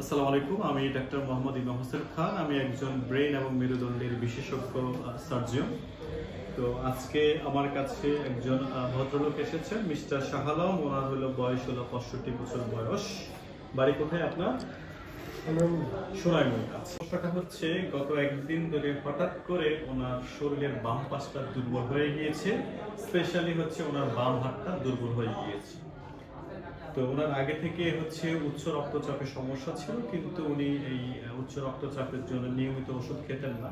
আসসালামু আলাইকুম, আমি ডাক্তার মোহাম্মদ ইমাম হোসেন খান। আমি একজন ব্রেন এবং মেরুদণ্ডের বিশেষজ্ঞ সার্জন। তো আজকে আমার কাছে একজন ভদ্রলোক এসেছেন, মিস্টার শাহ আলম। ওনার হলো বয়স হলো 65 বছর বয়স। বাড়ি কোথায় আপনার? সোনাইমুড়ি। সমস্যাটা হচ্ছে গত একদিন ধরে হঠাৎ করে ওনার শরীরের বাম পাশটা দুর্বল হয়ে গিয়েছে, স্পেশালি হচ্ছে ওনার বাম হাতটা দুর্বল হয়ে গিয়েছে। তো ওনার আগে থেকে হচ্ছে উচ্চ রক্তচাপের সমস্যা ছিল, কিন্তু উনি এই উচ্চ রক্তচাপের জন্য নিয়মিত ওষুধ খেতেন না।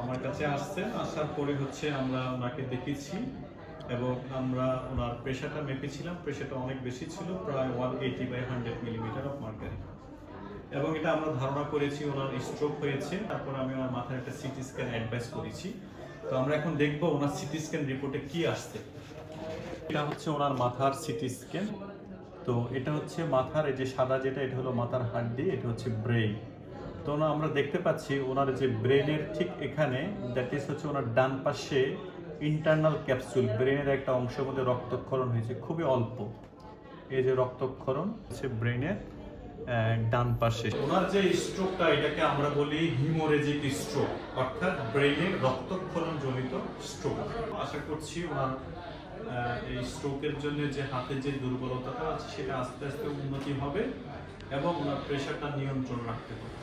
আমার কাছে আসছেন, আসার পরে হচ্ছে আমরা ওনাকে দেখেছি এবং আমরা ওনার প্রেশারটা মেপেছিলাম। প্রেশারটা অনেক বেশি ছিল, প্রায় 180/100 মিলিমিটার অফ মার্কারি। এবং এটা আমরা ধারণা করেছি ওনার স্ট্রোক হয়েছে। তারপর আমি ওনার মাথার একটা সিটি স্ক্যান অ্যাডভাইস করেছি। তো আমরা এখন দেখবো ওনার সিটি স্ক্যান রিপোর্টে কি আসছে। এটা হচ্ছে ওনার মাথার সিটি স্ক্যান। তো এটা হচ্ছে মাথার এই যে সাদা যেটা, এটা হলো মাথার হাড্ডি, এটা হচ্ছে ব্রেন। তো আমরা দেখতে পাচ্ছি ওনার যে ব্রেনের ঠিক এখানে, দ্যাট ইজ হচ্ছে ওনার ডান পাশে ইন্টারনাল ক্যাপসুল, ব্রেনের একটা অংশের মধ্যে রক্তক্ষরণ হয়েছে, খুবই অল্প। এই যে রক্তক্ষরণ হচ্ছে ব্রেনের ডান পাশে। ওনার যে স্ট্রোকটা, এটাকে আমরা বলি হিমোরেজিক স্ট্রোক, অর্থাৎ ব্রেনের রক্তক্ষরণ জনিত স্ট্রোক। আশা করছি ওনার এই স্ট্রোকের জন্য যে হাতের যে দুর্বলতাটা আছে সেটা আস্তে আস্তে উন্নতি হবে এবং ওনার প্রেশারটা নিয়ন্ত্রণ রাখতে হবে।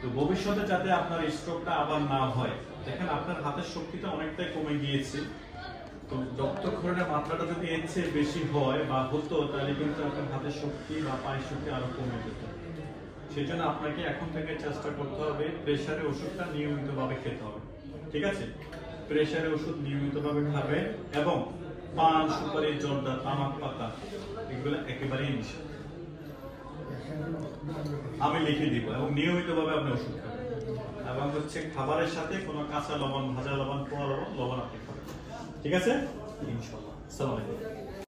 তো ভবিষ্যতে যাতে আপনার স্ট্রোকটা আবার না হয়, দেখেন আপনার হাতের শক্তিটা অনেকটাই কমে গিয়েছে। তো রক্তক্ষরণের মাত্রাটা যদি এর চেয়ে বেশি হয় বা হতো, তাহলে কিন্তু আপনার হাতের শক্তি বা পায়ের শক্তি আরো কমে যেত। সেই জন্য আপনাকে এখন থেকে চেষ্টা করতে হবে প্রেশারের ওষুধটা নিয়মিতভাবে খেতে হবে। ঠিক আছে? প্রেশারের ওষুধ নিয়মিতভাবে খাবেন এবং পান, সুপারি, জর্দা, তামাক পাতা এগুলো একেবারেই নিষেধ। আমি লিখে দিব এবং নিয়মিতভাবে আপনি ওষুধ খাবেন। এবং হচ্ছে খাবারের সাথে কোনো কাঁচা লবণ, ভাজা লবণ, পোড়া লবণ আপনি খাবেন। ঠিক আছে? ইনশাআল্লাহ। আসসালামু আলাইকুম।